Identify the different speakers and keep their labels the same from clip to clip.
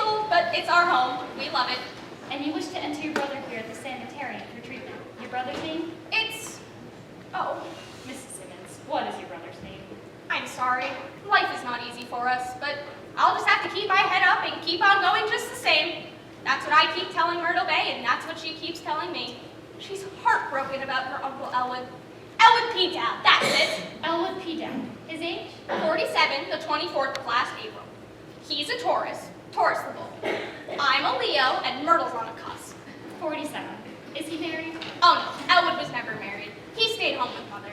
Speaker 1: usual, but it's our home. We love it.
Speaker 2: And you wish to enter your brother here at the sanitarium for treatment. Your brother's name?
Speaker 1: Oh,
Speaker 2: Mrs. Simmons, what is your brother's name?
Speaker 1: I'm sorry. Life is not easy for us, but I'll just have to keep my head up and keep on going just the same. That's what I keep telling Myrtle Bay, and that's what she keeps telling me. She's heartbroken about her Uncle Elwood. Elwood P. Dowd, that's it.
Speaker 2: Elwood P. Dowd. His age?
Speaker 1: 47, the 24th of last April. He's a Taurus the bull. I'm a Leo, and Myrtle's on a cusp.
Speaker 2: 47. Is he married?
Speaker 1: Oh no, Elwood was never married. He stayed home with Mother.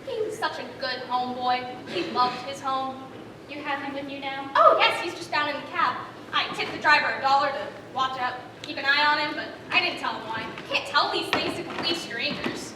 Speaker 1: He was such a good homeboy. He loved his home.
Speaker 2: You have him with you now?
Speaker 1: Oh yes, he's just down in the cab. I tipped the driver $1 to watch out, keep an eye on him, but I didn't tell him why. Can't tell these things to complete strangers.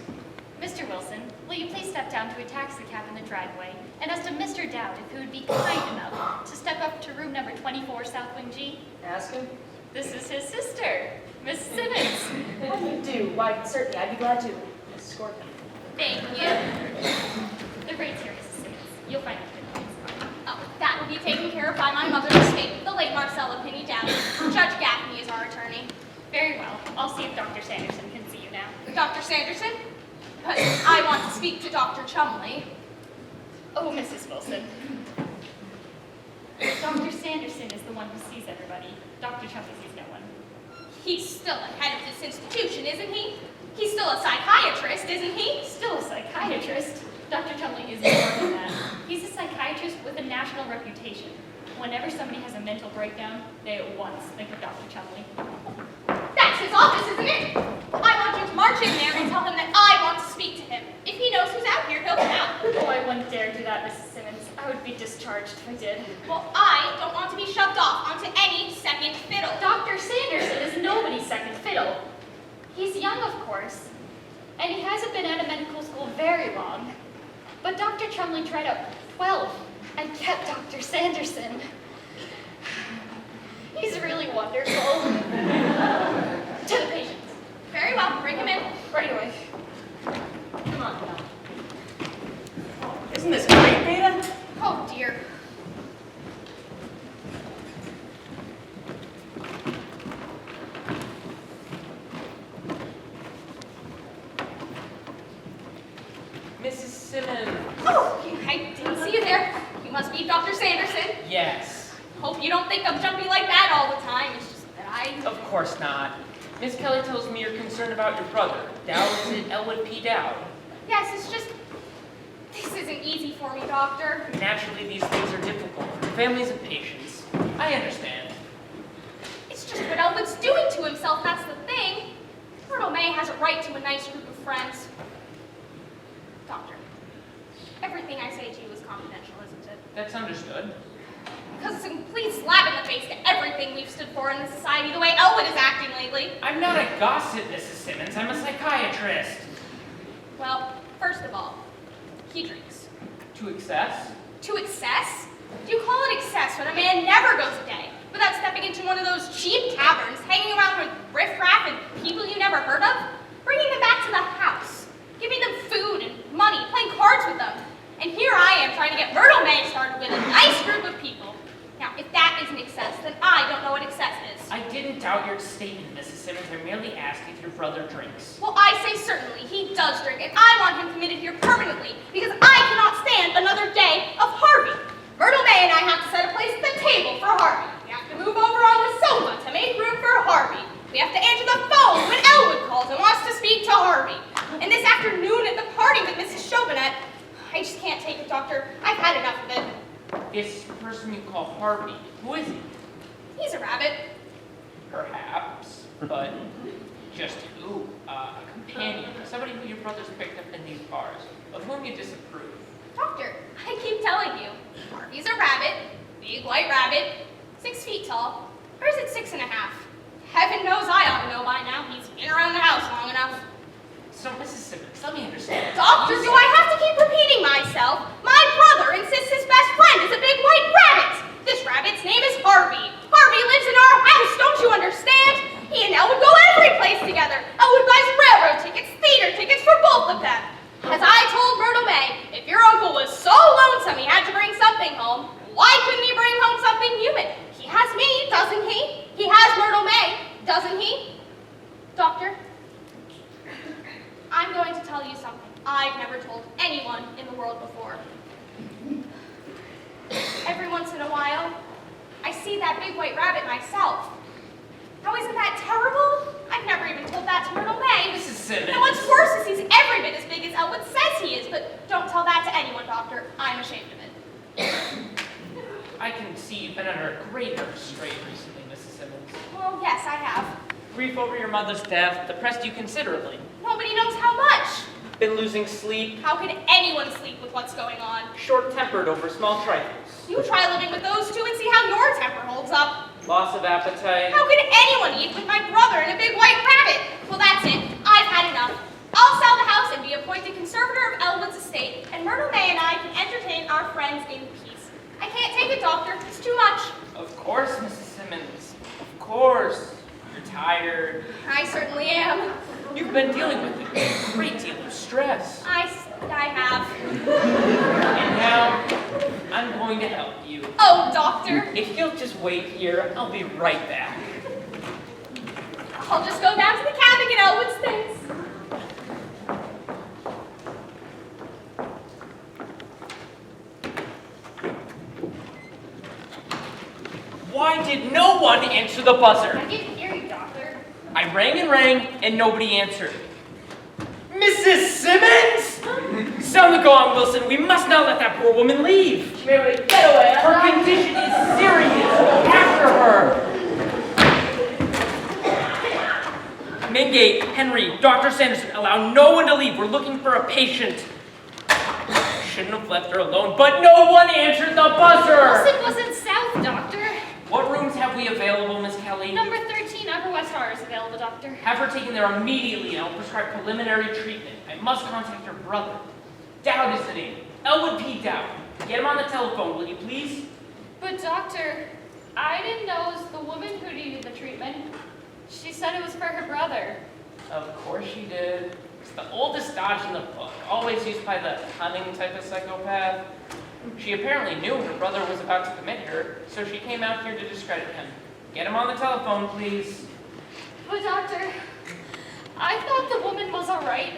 Speaker 2: Mr. Wilson, will you please step down to a taxi cab in the driveway and ask to Mr. Dowd if he would be kind enough to step up to room number 24, South Wing G?
Speaker 3: Ask him?
Speaker 2: This is his sister, Miss Simmons.
Speaker 3: How do you do? Why, certainly, I'd be glad to escort him.
Speaker 1: Thank you.
Speaker 2: The rate's here, Mrs. Simmons. You'll find it good place.
Speaker 1: Oh, that will be taken care of by my mother's estate, the late Marcella Penny Dowd. Judge Gaffney is our attorney.
Speaker 2: Very well. I'll see if Dr. Sanderson can see you now.
Speaker 1: Dr. Sanderson? But I want to speak to Dr. Chumley.
Speaker 2: Oh, Mrs. Wilson. Dr. Sanderson is the one who sees everybody. Dr. Chumley sees no one.
Speaker 1: He's still the head of this institution, isn't he? He's still a psychiatrist, isn't he?
Speaker 2: Still a psychiatrist. Dr. Chumley is more than that. He's a psychiatrist with a national reputation. Whenever somebody has a mental breakdown, they at once think of Dr. Chumley.
Speaker 1: That's his office, isn't it? I want you to march in there and tell him that I want to speak to him. If he knows who's out here, he'll come out.
Speaker 2: Oh, I wouldn't dare do that, Mrs. Simmons. I would be discharged if I did.
Speaker 1: Well, I don't want to be shoved off onto any second fiddle.
Speaker 2: Dr. Sanderson is nobody's second fiddle. He's young, of course, and he hasn't been out of medical school very long. But Dr. Chumley tried out 12 and kept Dr. Sanderson. He's really wonderful. To the patients.
Speaker 1: Very well, bring him in.
Speaker 2: Right away.
Speaker 3: Come on, now. Isn't this great, Beta?
Speaker 1: Oh, dear.
Speaker 4: Mrs. Simmons.
Speaker 1: Oh, I didn't see you there. You must be Dr. Sanderson.
Speaker 4: Yes.
Speaker 1: Hope you don't think I'm jumpy like that all the time. It's just that I...
Speaker 4: Of course not. Miss Kelly tells me you're concerned about your brother. Dowd is it Elwood P. Dowd.
Speaker 1: Yes, it's just... This isn't easy for me, Doctor.
Speaker 4: Naturally, these things are difficult. Families of patients. I understand.
Speaker 1: It's just what Elwood's doing to himself, that's the thing. Myrtle May has a right to a nice group of friends. Doctor, everything I say to you is confidential, isn't it?
Speaker 4: That's understood.
Speaker 1: Because it's a complete slap in the face to everything we've stood for in this society, the way Elwood is acting lately.
Speaker 4: I'm not a gossip, Mrs. Simmons. I'm a psychiatrist.
Speaker 1: Well, first of all, he drinks.
Speaker 4: To excess?
Speaker 1: To excess? Do you call it excess when a man never goes a day without stepping into one of those cheap taverns, hanging around with riffraff and people you never heard of, bringing them back to the house, giving them food and money, playing cards with them? And here I am trying to get Myrtle May started with a nice group of people. Now, if that isn't excess, then I don't know what excess is.
Speaker 4: I didn't doubt your statement, Mrs. Simmons. I merely asked if your brother drinks.
Speaker 1: Well, I say certainly he does drink, and I want him committed here permanently, because I cannot stand another day of Harvey. Myrtle May and I have to set a place at the table for Harvey. We have to move over on the sofa to make room for Harvey. We have to answer the phone when Elwood calls and wants to speak to Harvey. And this afternoon at the party with Mrs. Chauvinet, I just can't take it, Doctor. I've had enough of it.
Speaker 4: This person you call Harvey, who is he?
Speaker 1: He's a rabbit.
Speaker 4: Perhaps, but just who? A companion, somebody who your brother's picked up in these bars, of whom you disapprove.
Speaker 1: Doctor, I keep telling you, Harvey's a rabbit, big white rabbit, 6 feet tall, or is it 6.5? Heaven knows I ought to know by now. He's been around the house long enough.
Speaker 4: So, Mrs. Simmons, let me understand.
Speaker 1: Doctor, do I have to keep repeating myself? My brother insists his best friend is a big white rabbit. This rabbit's name is Harvey. Harvey lives in our house, don't you understand? He and Elle would go every place together. Elle buys railroad tickets, theater tickets for both of them. As I told Myrtle May, if your uncle was so lonesome he had to bring something home, why couldn't he bring home something human? He has me, doesn't he? doesn't he? Doctor, I'm going to tell you something I've never told anyone in the world before. Every once in a while, I see that big white rabbit myself. Now, isn't that terrible? I've never even told that to Myrtle May.
Speaker 4: Mrs. Simmons.
Speaker 1: And what's worse is he's every bit as big as Elwood says he is, but don't tell that to anyone, Doctor. I'm ashamed of it.
Speaker 4: I can see you've been under a great restraint recently, Mrs. Simmons.
Speaker 1: Well, yes, I have.
Speaker 4: Grief over your mother's death depressed you considerably.
Speaker 1: Nobody knows how much.
Speaker 4: Been losing sleep,
Speaker 1: How can anyone sleep with what's going on?
Speaker 4: short-tempered over small trifles.
Speaker 1: You try living with those two and see how your temper holds up.
Speaker 4: Loss of appetite.
Speaker 1: How can anyone eat with my brother and a big white rabbit? Well, that's it. I've had enough. I'll sell the house and be appointed conservator of Elwood's estate, and Myrtle May and I can entertain our friends in peace. I can't take it, Doctor. It's too much.
Speaker 4: Of course, Mrs. Simmons. Of course. You're tired.
Speaker 1: I certainly am.
Speaker 4: You've been dealing with a great deal of stress.
Speaker 1: I have.
Speaker 4: And now, I'm going to help you.
Speaker 1: Oh, Doctor.
Speaker 4: If you'll just wait here, I'll be right back.
Speaker 1: I'll just go down to the cab and get Elwood's things.
Speaker 4: Why did no one answer the buzzer?
Speaker 2: I didn't hear you, Doctor.
Speaker 4: I rang and rang, and nobody answered. Mrs. Simmons? Sound the gong, Wilson. We must not let that poor woman leave.
Speaker 3: Get away.
Speaker 4: Her condition is serious. After her. Mingate, Henry, Dr. Sanderson, allow no one to leave. We're looking for a patient. Shouldn't have left her alone, but no one answered the buzzer.
Speaker 2: Wilson wasn't south, Doctor.
Speaker 4: What rooms have we available, Miss Kelly?
Speaker 2: Number 13, Upper West R is available, Doctor.
Speaker 4: Have her taken there immediately, and I'll prescribe preliminary treatment. I must contact her brother. Dowd is the name. Elwood P. Dowd. Get him on the telephone, will you please?
Speaker 2: But, Doctor, I didn't know it was the woman who needed the treatment. She said it was for her brother.
Speaker 4: Of course she did. It's the oldest dodge in the book, always used by the cunning type of psychopath. She apparently knew her brother was about to commit her, so she came out here to discredit him. Get him on the telephone, please.
Speaker 2: But, Doctor, I thought the woman was all right.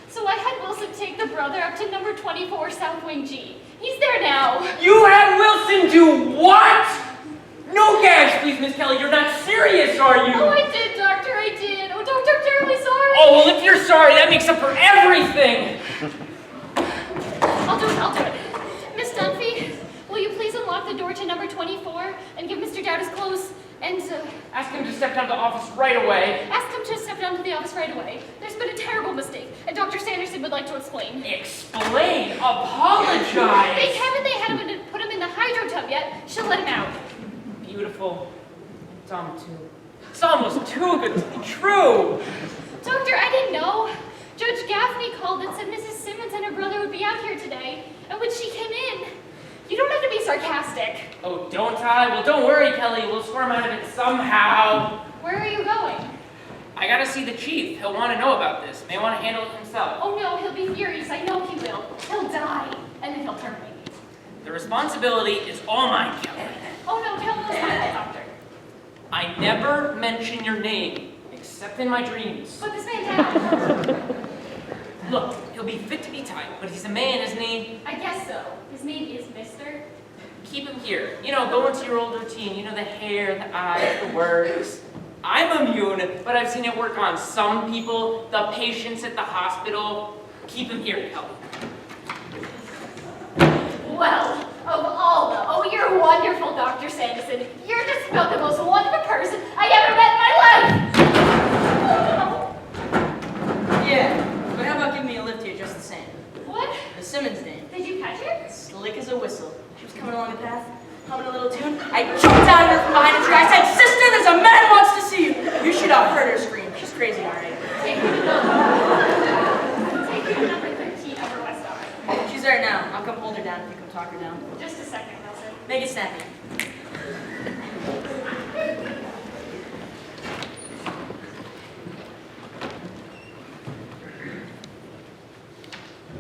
Speaker 2: So I had Wilson take the brother up to number 24 South Wing G. He's there now.
Speaker 4: You had Wilson do what? No gash, please, Miss Kelly. You're not serious, are you?
Speaker 2: Oh, I did, Doctor, I did. Oh, Doctor, I'm terribly sorry.
Speaker 4: Oh, well, if you're sorry, that makes up for everything.
Speaker 2: I'll do it. Miss Dunphy, will you please unlock the door to number 24 and give Mr. Dowd his clothes and
Speaker 4: Ask him to step down to the office right away.
Speaker 2: ask him to step down to the office right away. There's been a terrible mistake, and Dr. Sanderson would like to explain.
Speaker 4: Explain. Apologize.
Speaker 2: They haven't put him in the hydro tub yet. She'll let him out.
Speaker 4: Beautiful. Dumb, too. It's almost too good to be true.
Speaker 2: Doctor, I didn't know. Judge Gaffney called and said Mrs. Simmons and her brother would be out here today. And when she came in, you don't have to be sarcastic.
Speaker 4: Oh, don't I? Well, don't worry, Kelly. We'll squirm out of it somehow.
Speaker 2: Where are you going?
Speaker 4: I gotta see the chief. He'll want to know about this. May want to handle it himself.
Speaker 2: Oh no, he'll be furious. I know he will. He'll die. And then he'll terminate me.
Speaker 4: The responsibility is all mine, Kelly.
Speaker 2: Oh no, tell him those my Doctor.
Speaker 4: I never mention your name, except in my dreams.
Speaker 2: Put this man down.
Speaker 4: Look, he'll be fit to be tied, but he's a man, isn't he?
Speaker 2: I guess so. His name is Mr.
Speaker 4: Keep him here. You know, go into your old routine. You know, the hair, the eyes, the words. I'm immune, but I've seen it work on some people, the patients at the hospital. Keep him here, Kelly.
Speaker 2: Well, of all the... Oh, you're wonderful, Dr. Sanderson. You're just about the most wonderful person I ever met in my life.
Speaker 3: Yeah, but how about giving me a lift here just the same?
Speaker 2: What?
Speaker 3: The Simmons name.
Speaker 2: Did you catch it?
Speaker 3: Slick as a whistle. She was coming along the path, humming a little tune. I jumped out at her from behind a tree. I said, "Sister, there's a man who wants to see you." You should have heard her scream. She's crazy, all right.
Speaker 2: Take her to number 13 Upper West R.
Speaker 3: She's there now. I'll come hold her down if you come talk her down.
Speaker 2: Just a second, Wilson.
Speaker 3: Make it snappy.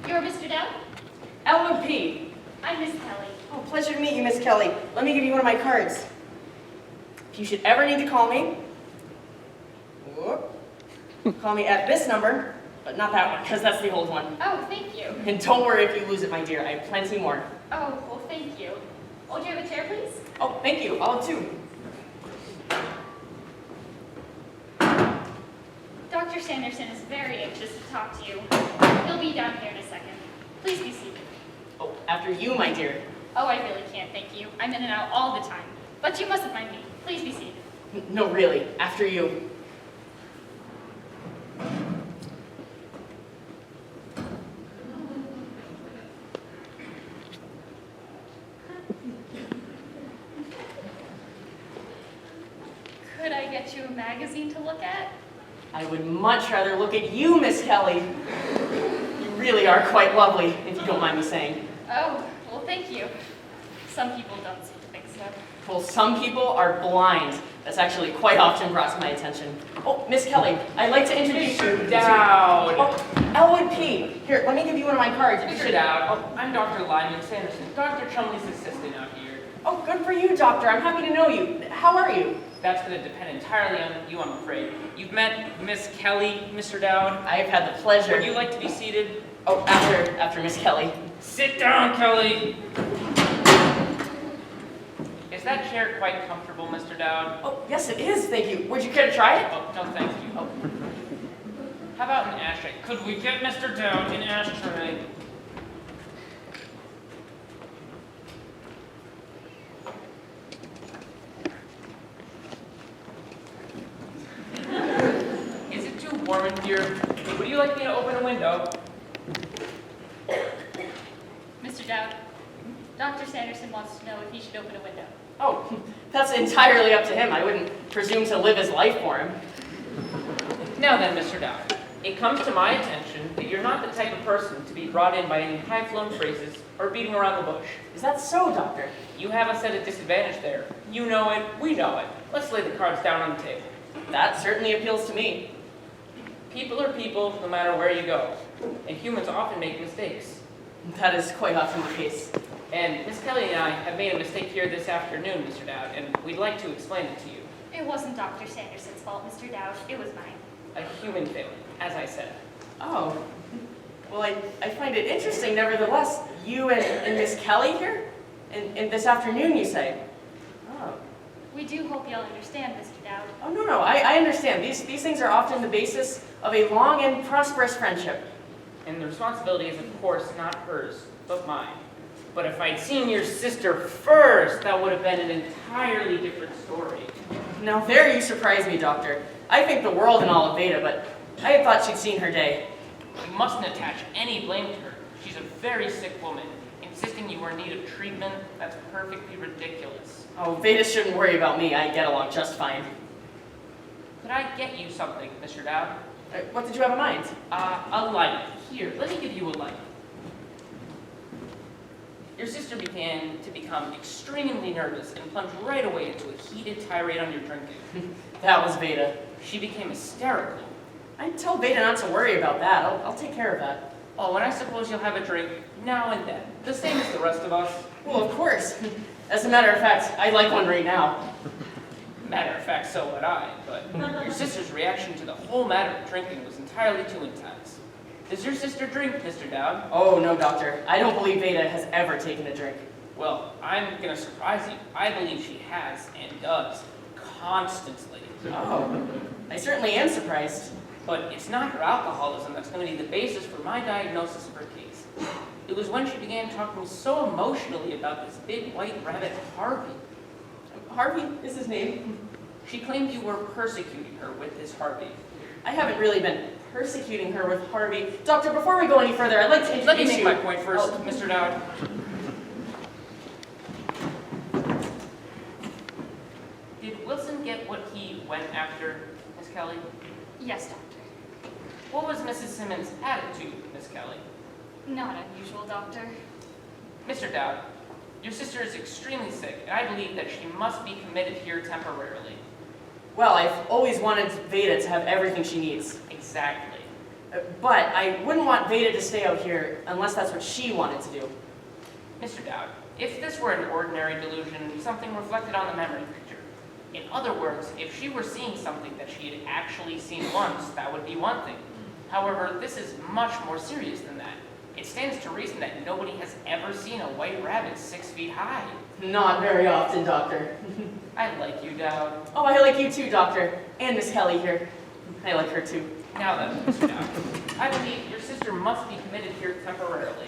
Speaker 2: You're Mr. Dowd?
Speaker 3: Elwood P.
Speaker 2: I'm Miss Kelly.
Speaker 3: Oh, pleasure to meet you, Miss Kelly. Let me give you one of my cards. If you should ever need to call me, Whoop. Call me at this number, but not that one, because that's the old one.
Speaker 2: Oh, thank you.
Speaker 3: And don't worry if you lose it, my dear. I have plenty more.
Speaker 2: Oh, well, thank you. Oh, do you have a chair, please?
Speaker 3: Oh, thank you. I'll have two.
Speaker 2: Dr. Sanderson is very anxious to talk to you. He'll be down here in a second. Please be seated.
Speaker 3: Oh, after you, my dear.
Speaker 2: Oh, I really can't, thank you. I'm in and out all the time. But you mustn't mind me. Please be seated.
Speaker 3: No, really. After you.
Speaker 2: Could I get you a magazine to look at?
Speaker 3: I would much rather look at you, Miss Kelly. You really are quite lovely, if you don't mind me saying.
Speaker 2: Oh, well, thank you. Some people don't seem to think so.
Speaker 3: Well, some people are blind. That's actually quite often brought to my attention. Oh, Miss Kelly, I'd like to introduce you to...
Speaker 4: Dowd.
Speaker 3: Oh, Elwood P. Here, let me give you one of my cards.
Speaker 4: Mr. Dowd, I'm Dr. Lyman Sanderson, Dr. Chumley's assistant out here.
Speaker 3: Oh, good for you, doctor. I'm happy to know you. How are you?
Speaker 4: That's going to depend entirely on you, I'm afraid. You've met Miss Kelly, Mr. Dowd.
Speaker 3: I've had the pleasure.
Speaker 4: Would you like to be seated?
Speaker 3: Oh, after Miss Kelly.
Speaker 4: Sit down, Kelly. Is that chair quite comfortable, Mr. Dowd?
Speaker 3: Oh, yes, it is. Thank you. Would you care to try it?
Speaker 4: Oh, no, thank you. Oh. How about an ashtray? Could we get Mr. Dowd an ashtray? Is it too warm in here? Would you like me to open a window?
Speaker 2: Mr. Dowd, Dr. Sanderson wants to know if he should open a window.
Speaker 3: Oh, that's entirely up to him. I wouldn't presume to live his life for him.
Speaker 4: Now then, Mr. Dowd, it comes to my attention that you're not the type of person to be brought in by any high-flown phrases or beating around the bush.
Speaker 3: Is that so, doctor?
Speaker 4: You have us at a disadvantage there. You know it, we know it. Let's lay the cards down on the table.
Speaker 3: That certainly appeals to me.
Speaker 4: People are people no matter where you go, and humans often make mistakes.
Speaker 3: That is quite often the case.
Speaker 4: And Miss Kelly and I have made a mistake here this afternoon, Mr. Dowd, and we'd like to explain it to you.
Speaker 2: It wasn't Dr. Sanderson's fault, Mr. Dowd. It was mine.
Speaker 4: A human failing, as I said.
Speaker 3: Oh. Well, I find it interesting, nevertheless. You and Miss Kelly here? And this afternoon, you say? Oh.
Speaker 2: We do hope you'll understand, Mr. Dowd.
Speaker 3: Oh, no, I understand. These things are often the basis of a long and prosperous friendship.
Speaker 4: And the responsibility is, of course, not hers, but mine. But if I'd seen your sister first, that would have been an entirely different story.
Speaker 3: Now there you surprise me, Doctor. I think the world and all of Veda, but I had thought she'd seen her day.
Speaker 4: You mustn't attach any blame to her. She's a very sick woman. Insisting you were in need of treatment, that's perfectly ridiculous.
Speaker 3: Oh, Veda shouldn't worry about me. I get along just fine.
Speaker 4: Could I get you something, Mr. Dowd?
Speaker 3: What did you have in mind?
Speaker 4: A light. Here, let me give you a light. Your sister began to become extremely nervous and plunged right away into a heated tirade on your drinking.
Speaker 3: That was Veda.
Speaker 4: She became hysterical.
Speaker 3: I'd tell Veda not to worry about that. I'll take care of that.
Speaker 4: Oh, and I suppose you'll have a drink now and then, the same as the rest of us.
Speaker 3: Well, of course. As a matter of fact, I'd like one right now.
Speaker 4: Matter of fact, so would I, but your sister's reaction to the whole matter of drinking was entirely too intense. Does your sister drink, Mr. Dowd?
Speaker 3: Oh, no, Doctor. I don't believe Veda has ever taken a drink.
Speaker 4: Well, I'm going to surprise you. I believe she has and does, constantly.
Speaker 3: Oh, I certainly am surprised.
Speaker 4: But it's not her alcoholism that's going to be the basis for my diagnosis of her case. It was when she began talking so emotionally about this big white rabbit, Harvey.
Speaker 3: Harvey is his name.
Speaker 4: She claimed you were persecuting her with this Harvey.
Speaker 3: I haven't really been persecuting her with Harvey. Doctor, before we go any further, I'd like to introduce
Speaker 4: Let me make
Speaker 3: you.
Speaker 4: my point first,
Speaker 3: Oh.
Speaker 4: Mr. Dowd. Did Wilson get what he went after, Miss Kelly?
Speaker 2: Yes, Doctor.
Speaker 4: What was Mrs. Simmons' attitude, Miss Kelly?
Speaker 2: Not unusual, Doctor.
Speaker 4: Mr. Dowd, your sister is extremely sick, and I believe that she must be committed here temporarily.
Speaker 3: Well, I've always wanted Veda to have everything she needs.
Speaker 4: Exactly.
Speaker 3: But I wouldn't want Veda to stay out here unless that's what she wanted to do.
Speaker 4: Mr. Dowd, if this were an ordinary delusion, something reflected on the memory picture, In other words, if she were seeing something that she had actually seen once, that would be one thing. However, this is much more serious than that. It stands to reason that nobody has ever seen a white rabbit 6 feet high.
Speaker 3: Not very often, Doctor.
Speaker 4: I like you, Dowd.
Speaker 3: Oh, I like you too, Doctor. And Miss Kelly here. I like her too.
Speaker 4: Now then, Mr. Dowd, I believe your sister must be committed here temporarily.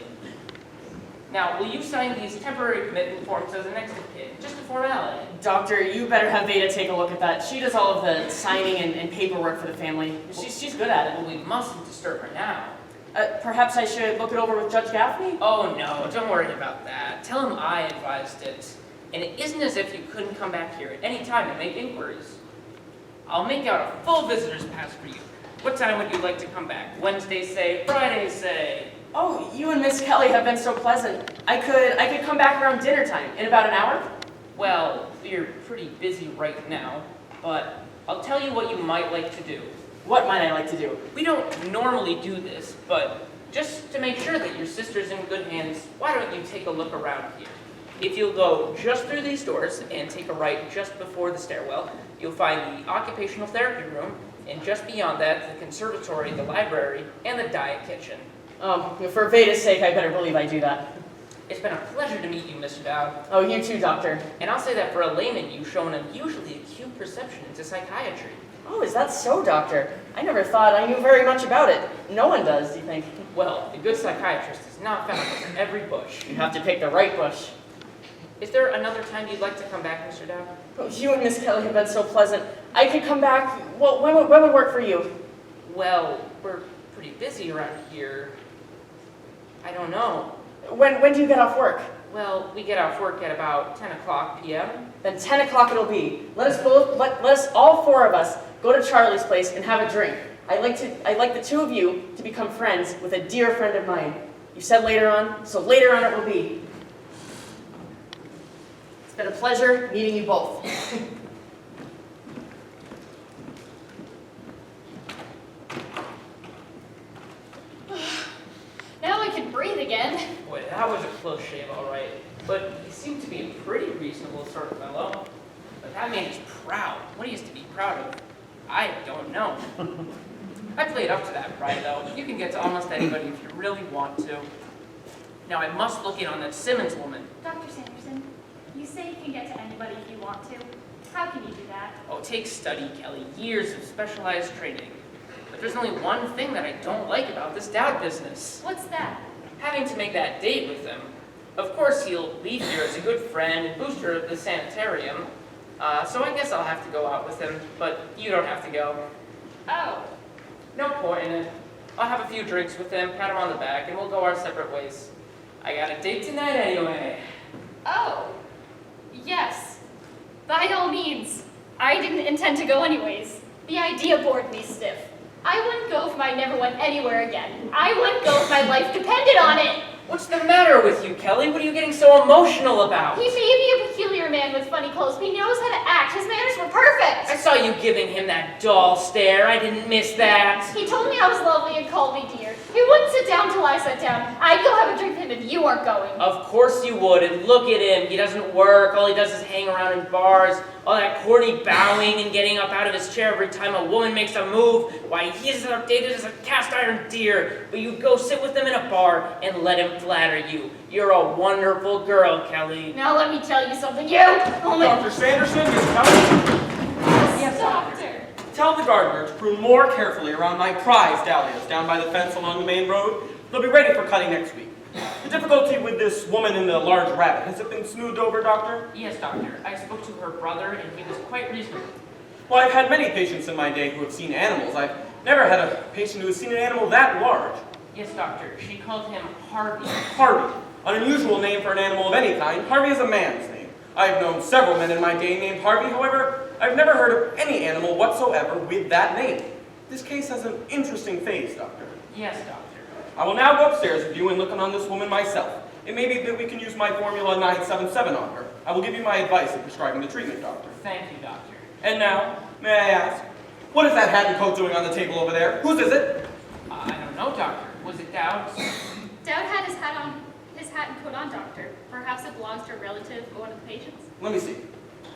Speaker 4: Now, will you sign these temporary commitment forms as a next of kin? Just a formality.
Speaker 3: Doctor, you better have Veda take a look at that. She does all of the signing and paperwork for the family. She's good at
Speaker 4: Well, we mustn't disturb her now.
Speaker 3: it. Perhaps I should look it over with Judge Gaffney?
Speaker 4: Oh no, don't worry about that. Tell him I advised it. And it isn't as if you couldn't come back here at any time and make inquiries. I'll make out a full visitor's pass for you. What time would you like to come back? Wednesday, say? Friday, say?
Speaker 3: Oh, you and Miss Kelly have been so pleasant. I could come back around dinner time in about an hour.
Speaker 4: Well, we're pretty busy right now, but I'll tell you what you might like to do.
Speaker 3: What might I like to do?
Speaker 4: We don't normally do this, but just to make sure that your sister's in good hands, why don't you take a look around here? If you'll go just through these doors and take a right just before the stairwell, you'll find the occupational therapy room, and just beyond that, the conservatory, the library, and the diet kitchen.
Speaker 3: For Veda's sake, I better believe I do that.
Speaker 4: It's been a pleasure to meet you, Mr. Dowd.
Speaker 3: Oh, you too, Doctor.
Speaker 4: And I'll say that for a layman, you've shown an unusually acute perception into psychiatry.
Speaker 3: Oh, is that so, Doctor? I never thought I knew very much about it. No one does, do you think?
Speaker 4: Well, a good psychiatrist is not found in every bush.
Speaker 3: You have to pick the right bush.
Speaker 4: Is there another time you'd like to come back, Mr. Dowd?
Speaker 3: Oh, you and Miss Kelly have been so pleasant. I could come back. Well, when would work for you?
Speaker 4: Well, we're pretty busy around here. I don't know.
Speaker 3: When do you get off work?
Speaker 4: Well, we get off work at about 10 o'clock p.m.
Speaker 3: Then 10 o'clock it'll be. Let us all four of us go to Charlie's place and have a drink. I'd like the two of you to become friends with a dear friend of mine. You said later on, so later on it will be. It's been a pleasure meeting you both.
Speaker 2: Now I can breathe again.
Speaker 4: Boy, that was a close shave, all right. But he seemed to be a pretty reasonable sort of fellow. But that man is proud. What he is to be proud of, I don't know. I played up to that pride, though. You can get to almost anybody if you really want to. Now, I must look in on that Simmons woman.
Speaker 2: Dr. Sanderson, you say you can get to anybody if you want to. How can you do that?
Speaker 4: Oh, take study, Kelly. Years of specialized training. But there's only one thing that I don't like about this Dowd business.
Speaker 2: What's that?
Speaker 4: Having to make that date with him. Of course, he'll leave here as a good friend and booster of the sanitarium. So I guess I'll have to go out with him, but you don't have to go.
Speaker 2: Oh.
Speaker 4: No point in it. I'll have a few drinks with him, pat him on the back, and we'll go our separate ways. I got a date tonight anyway.
Speaker 2: Oh. Yes. By all means. I didn't intend to go anyways. The idea bored me stiff. I wouldn't go if I never went anywhere again. I wouldn't go if my life depended on it.
Speaker 4: What's the matter with you, Kelly? What are you getting so emotional about?
Speaker 2: He may be a peculiar man with funny clothes, but he knows how to act. His manners were perfect.
Speaker 4: I saw you giving him that doll stare. I didn't miss that.
Speaker 2: He told me I was lovely and called me dear. He wouldn't sit down till I sat down. I'd go have a drink with him if you aren't going.
Speaker 4: Of course you would, and look at him. He doesn't work. All he does is hang around in bars. All that corny bowing and getting up out of his chair every time a woman makes a move. Why, he's as outdated as a cast iron deer. But you go sit with him in a bar and let him flatter you. You're a wonderful girl, Kelly.
Speaker 2: Now let me tell you something. You!
Speaker 5: Dr. Sanderson, Miss Kelly,
Speaker 2: Yes, doctor.
Speaker 5: tell the gardener to prune more carefully around my prize dahlias down by the fence along the main road. They'll be ready for cutting next week. The difficulty with this woman in the large rabbit, has it been smoothed over, Doctor?
Speaker 4: Yes, doctor. I spoke to her brother, and he was quite reasonable.
Speaker 5: Well, I've had many patients in my day who have seen animals. I've never had a patient who has seen an animal that large.
Speaker 4: Yes, doctor. She called him Harvey.
Speaker 5: Harvey, an unusual name for an animal of any kind. Harvey is a man's name. I've known several men in my day named Harvey. However, I've never heard of any animal whatsoever with that name. This case has an interesting phase, Doctor.
Speaker 4: Yes, doctor.
Speaker 5: I will now go upstairs with you and look in on this woman myself. It may be that we can use my formula 977 on her. I will give you my advice in prescribing the treatment, Doctor.
Speaker 4: Thank you, doctor.
Speaker 5: And now, may I ask, what is that hat and coat doing on the table over there? Whose is it?
Speaker 4: I don't know, doctor. Was it Dowd's?
Speaker 2: Dowd had his hat and coat on, doctor. Perhaps it belongs to a relative or one of the patients.
Speaker 5: Let me see.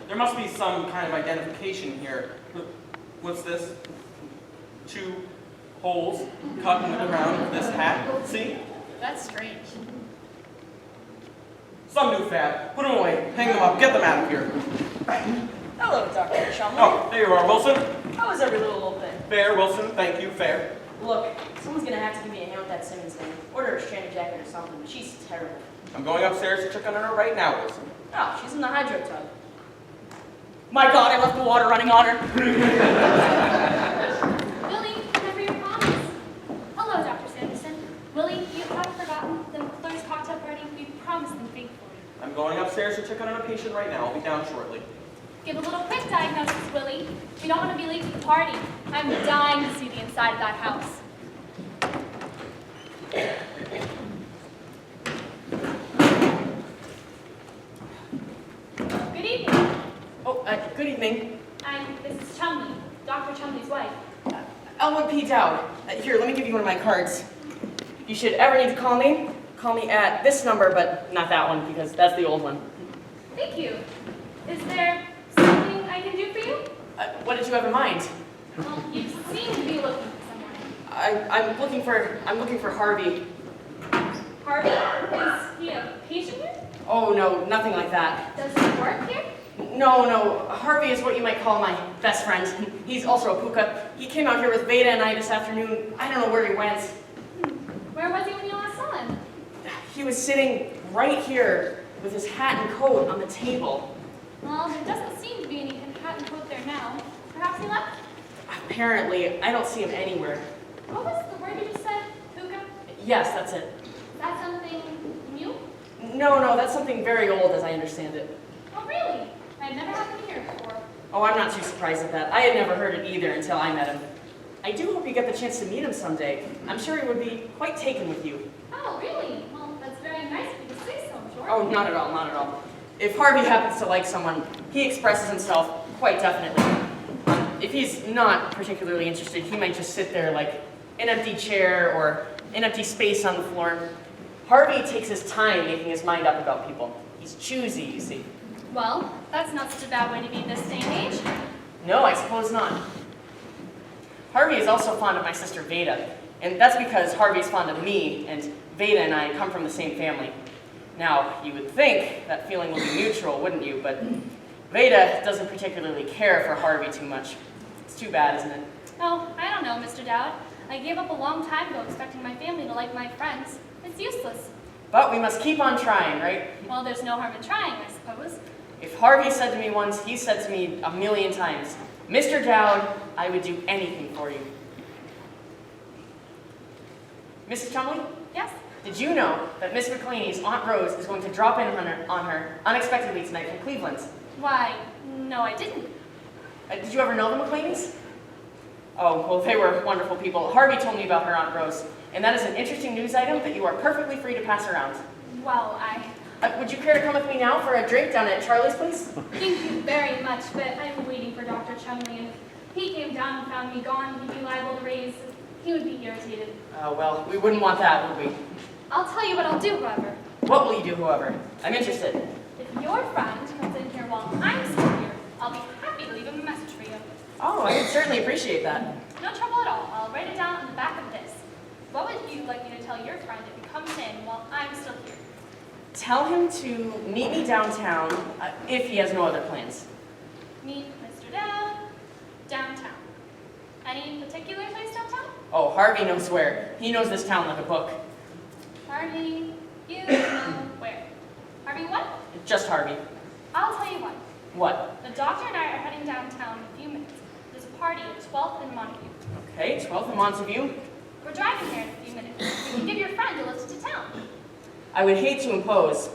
Speaker 5: There must be some kind of identification here. What's this? 2 holes cut in the ground of this hat. See?
Speaker 2: That's strange.
Speaker 5: Some new fad. Put them away. Hang them up. Get them out of here.
Speaker 3: Hello, Dr. Chumley.
Speaker 5: Oh, there you are, Wilson.
Speaker 3: How was every little old thing?
Speaker 5: Fair, Wilson. Thank you. Fair.
Speaker 3: Look, someone's gonna have to give me a hand with that Simmons thing. Order a stranded jacket or something, but she's terrible.
Speaker 5: I'm going upstairs to check on her right now, Wilson.
Speaker 3: Oh, she's in the hydro tub. My God, I left the water running on her.
Speaker 2: Willie, remember your promise. Hello, Dr. Sanderson. Willie, you haven't forgotten the McClure's cocktail party. We promised them faithfully.
Speaker 5: I'm going upstairs to check on a patient right now. I'll be down shortly.
Speaker 2: Give a little quick diagnosis, Willie. We don't want to be late to the party. I'm dying to see the inside of that house. Good evening.
Speaker 3: Oh, good evening.
Speaker 2: I'm Mrs. Chumley, Dr. Chumley's wife.
Speaker 3: Elwood P. Dowd. Here, let me give you one of my cards. If you should ever need to call me at this number, but not that one, because that's the old one.
Speaker 2: Thank you. Is there something I can do for you?
Speaker 3: What did you have in mind?
Speaker 2: Well, you seem to be looking for someone.
Speaker 3: I'm looking for Harvey.
Speaker 2: Harvey? Is he a patient here?
Speaker 3: Oh, no, nothing like that.
Speaker 2: Does he work here?
Speaker 3: No, Harvey is what you might call my best friend. He's also a puka. He came out here with Veda and I this afternoon. I don't know where he went.
Speaker 2: Where was he when you last saw him?
Speaker 3: He was sitting right here with his hat and coat on the table.
Speaker 2: Well, there doesn't seem to be any hat and coat there now. Perhaps he left?
Speaker 3: Apparently, I don't see him anywhere.
Speaker 2: What was the word you just said? Puka?
Speaker 3: Yes, that's it.
Speaker 2: Is that something new?
Speaker 3: No, that's something very old as I understand it.
Speaker 2: Oh, really? I had never happened to hear it before.
Speaker 3: Oh, I'm not too surprised at that. I had never heard it either until I met him. I do hope you get the chance to meet him someday. I'm sure he would be quite taken with you.
Speaker 2: Oh, really? Well, that's very nice of you to say so, George.
Speaker 3: Oh, not at all. If Harvey happens to like someone, he expresses himself quite definitely. If he's not particularly interested, he might just sit there like an empty chair or an empty space on the floor. Harvey takes his time making his mind up about people. He's choosy, you see.
Speaker 2: Well, that's not such a bad way to be this day and age.
Speaker 3: No, I suppose not. Harvey is also fond of my sister Veda, and that's because Harvey's fond of me, and Veda and I come from the same family. Now, you would think that feeling would be mutual, wouldn't you? But Veda doesn't particularly care for Harvey too much. It's too bad, isn't it?
Speaker 2: Oh, I don't know, Mr. Dowd. I gave up a long time ago expecting my family to like my friends. It's useless.
Speaker 3: But we must keep on trying, right?
Speaker 2: Well, there's no harm in trying, I suppose.
Speaker 3: If Harvey said to me once, he said to me a million times, Mr. Dowd, I would do anything for you. Mrs. Chumley,
Speaker 2: Yes?
Speaker 3: did you know that Miss McClaney's Aunt Rose is going to drop in on her unexpectedly tonight from Cleveland?
Speaker 2: Why, no, I didn't.
Speaker 3: Did you ever know the McClaneys? Oh, well, they were wonderful people. Harvey told me about her Aunt Rose, and that is an interesting news item that you are perfectly free to pass around.
Speaker 2: Well,
Speaker 3: Would you care to come with me now for a drink down at Charlie's place?
Speaker 2: thank you very much, but I'm waiting for Dr. Chumley, and if he came down and found me gone, he'd be liable to raise. He would be irritated.
Speaker 3: Well, we wouldn't want that, would we?
Speaker 2: I'll tell you what I'll do, however.
Speaker 3: What will you do, however? I'm interested.
Speaker 2: If your friend comes in here while I'm still here, I'll be happy to leave him a message for you.
Speaker 3: Oh, I would certainly appreciate that.
Speaker 2: No trouble at all. I'll write it down on the back of this. What would you like me to tell your friend if he comes in while I'm still here?
Speaker 3: Tell him to meet me downtown if he has no other plans.
Speaker 2: Meet Mr. Dowd downtown. Any particular place downtown?
Speaker 3: Oh, Harvey knows where. He knows this town like a book.
Speaker 2: Harvey, you know where? Harvey what?
Speaker 3: Just Harvey.
Speaker 2: I'll tell you what.
Speaker 3: What?
Speaker 2: The doctor and I are heading downtown in a few minutes. There's a party at 12th and Montague.
Speaker 3: Okay, 12th and Montague.
Speaker 2: We're driving there in a few minutes. You can give your friend a lift to town.
Speaker 3: I would hate to impose,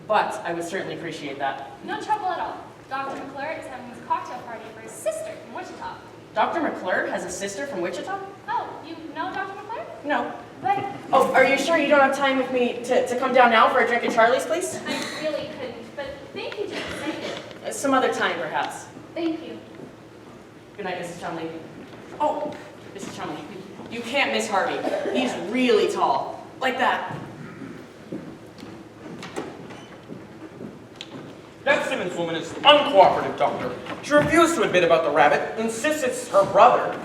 Speaker 3: but I would certainly appreciate that.
Speaker 2: No trouble at all. Dr. McClure is having his cocktail party for his sister from Wichita.
Speaker 3: Dr. McClure has a sister from Wichita?
Speaker 2: Oh, you know Dr. McClure?
Speaker 3: No.
Speaker 2: But
Speaker 3: Oh, are you sure you don't have time with me to come down now for a drink at Charlie's place?
Speaker 2: I really couldn't. But thank you just for saying it.
Speaker 3: Some other time, perhaps.
Speaker 2: Thank you.
Speaker 3: Good night, Mrs. Chumley. Oh, Mrs. Chumley, you can't miss Harvey. He's really tall. Like that.
Speaker 5: That's Simmons' woman is uncooperative, Doctor. She refused to admit about the rabbit, insists it's her brother.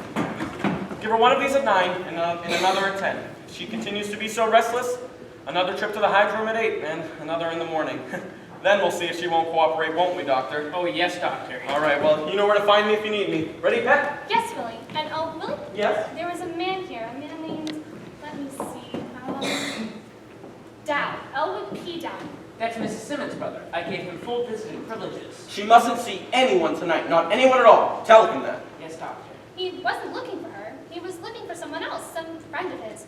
Speaker 5: Give her one of these at 9 and another at 10. If she continues to be so restless, another trip to the Hyde room at 8 and another in the morning. Then we'll see if she won't cooperate, won't we, Doctor?
Speaker 4: Oh, yes, Doctor.
Speaker 5: All right, well, you know where to find me if you need me. Ready, Pet?
Speaker 1: Yes, Willie. And Willie?
Speaker 5: Yes?
Speaker 1: There was a man here, a man named, let me see, Dowd, Elwood P. Dowd.
Speaker 4: That's Mrs. Simmons' brother. I gave him full visiting privileges.
Speaker 5: She mustn't see anyone tonight, not anyone at all. Tell him that.
Speaker 4: Yes, Doctor.
Speaker 1: He wasn't looking for her. He was looking for someone else, some friend of his.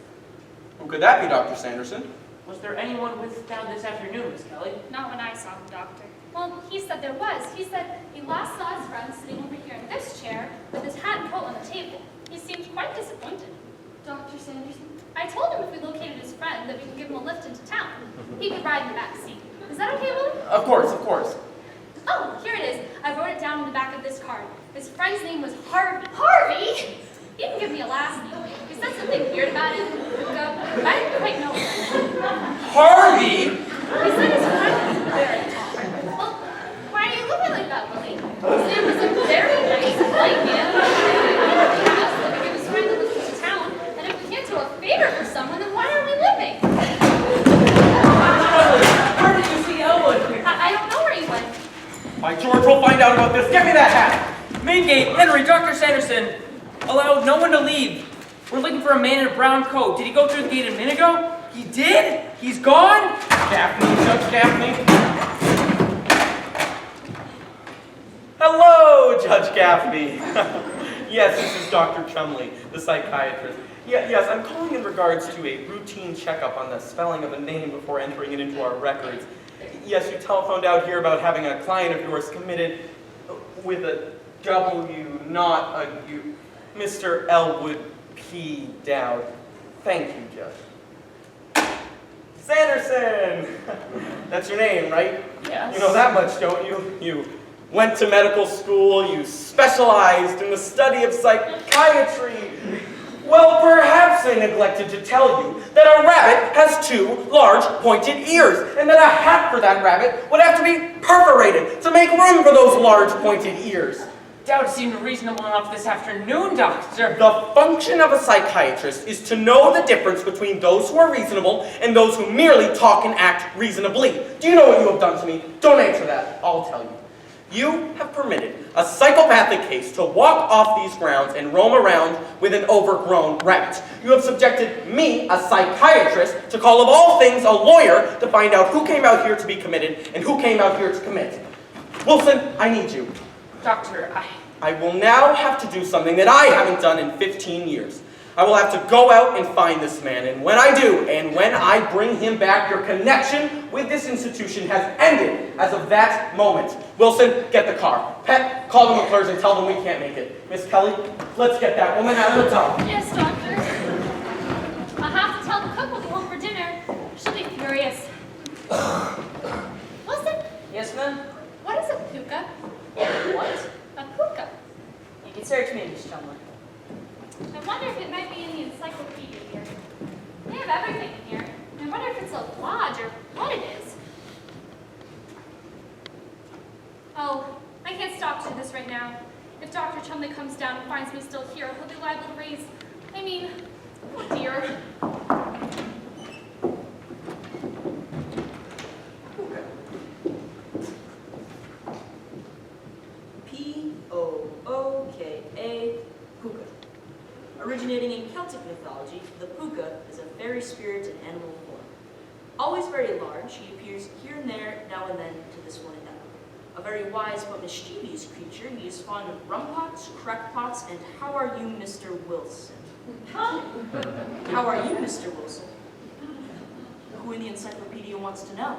Speaker 5: Who could that be, Dr. Sanderson?
Speaker 4: Was there anyone with Dowd this afternoon, Miss Kelly?
Speaker 1: Not when I saw him, Doctor. Well, he said there was. He said he last saw his friend sitting over here in this chair with his hat and coat on the table. He seemed quite disappointed. Dr. Sanderson? I told him if we located his friend that we could give him a lift into town. He could ride in the back seat. Is that okay, Willie?
Speaker 5: Of course, of course.
Speaker 1: Oh, here it is. I wrote it down in the back of this card. His friend's name was Harvey. Harvey? He didn't give me a last name. He said something weird about him. I didn't quite know what.
Speaker 5: Harvey?
Speaker 1: He said his friend was very tall. Well, why are you looking like that, Willie? His name was a very nice, polite man. He asked that we give his friend a lift into town, and if we can't do a favor for someone, then why are we living?
Speaker 3: Where did you see Elwood?
Speaker 1: I don't know where he went.
Speaker 5: By George, we'll find out about this. Give me that hat!
Speaker 6: Main gate, Henry, Dr. Sanderson. Allowed no one to leave. We're looking for a man in a brown coat. Did he go through the gate a minute ago? He did? He's gone?
Speaker 5: Gaffney, Judge Gaffney. Hello, Judge Gaffney. Yes, this is Dr. Chumley, the psychiatrist. Yes, I'm calling in regards to a routine checkup on the spelling of a name before entering it into our records. Yes, you telephoned out here about having a client of yours committed with a W, not a U. Mr. Elwood P. Dowd. Thank you, Judge. Sanderson! That's your name, right?
Speaker 6: Yes.
Speaker 5: You know that much, don't you? You went to medical school, you specialized in the study of psychiatry. Well, perhaps I neglected to tell you that a rabbit has 2 large pointed ears, and that a hat for that rabbit would have to be perforated to make room for those large pointed ears.
Speaker 4: Dowd seemed reasonable enough this afternoon, Doctor.
Speaker 5: The function of a psychiatrist is to know the difference between those who are reasonable and those who merely talk and act reasonably. Do you know what you have done to me? Don't answer that. I'll tell you. You have permitted a psychopathic case to walk off these grounds and roam around with an overgrown rabbit. You have subjected me, a psychiatrist, to call of all things a lawyer to find out who came out here to be committed and who came out here to commit. Wilson, I need you.
Speaker 4: Doctor,
Speaker 5: I will now have to do something that I haven't done in 15 years. I will have to go out and find this man, and when I do, and when I bring him back, your connection with this institution has ended as of that moment. Wilson, get the car. Pet, call the McClures and tell them we can't make it. Miss Kelly, let's get that woman out of the tub.
Speaker 1: Yes, Doctor. I'll have to tell the cook we'll be home for dinner. She'll be furious. Wilson,
Speaker 3: Yes, ma'am?
Speaker 1: what is a puka?
Speaker 3: What?
Speaker 1: A puka.
Speaker 3: You can search me, Miss Chumley.
Speaker 1: I wonder if it might be in the encyclopedia here. They have everything in here. I wonder if it's a lodge or what it is. Oh, I can't stop to do this right now. If Dr. Chumley comes down and finds me still here, he'll be liable to raise, oh dear.
Speaker 7: P-O-O-K-A, puka. Originating in Celtic mythology, the puka is a fairy spirit in animal form. Always very large, he appears here and there, now and then, to this one another. A very wise but mischievous creature, he is fond of rum pots, crackpots, and how are you, Mr. Wilson? How are you, Mr. Wilson? Who in the encyclopedia wants to know?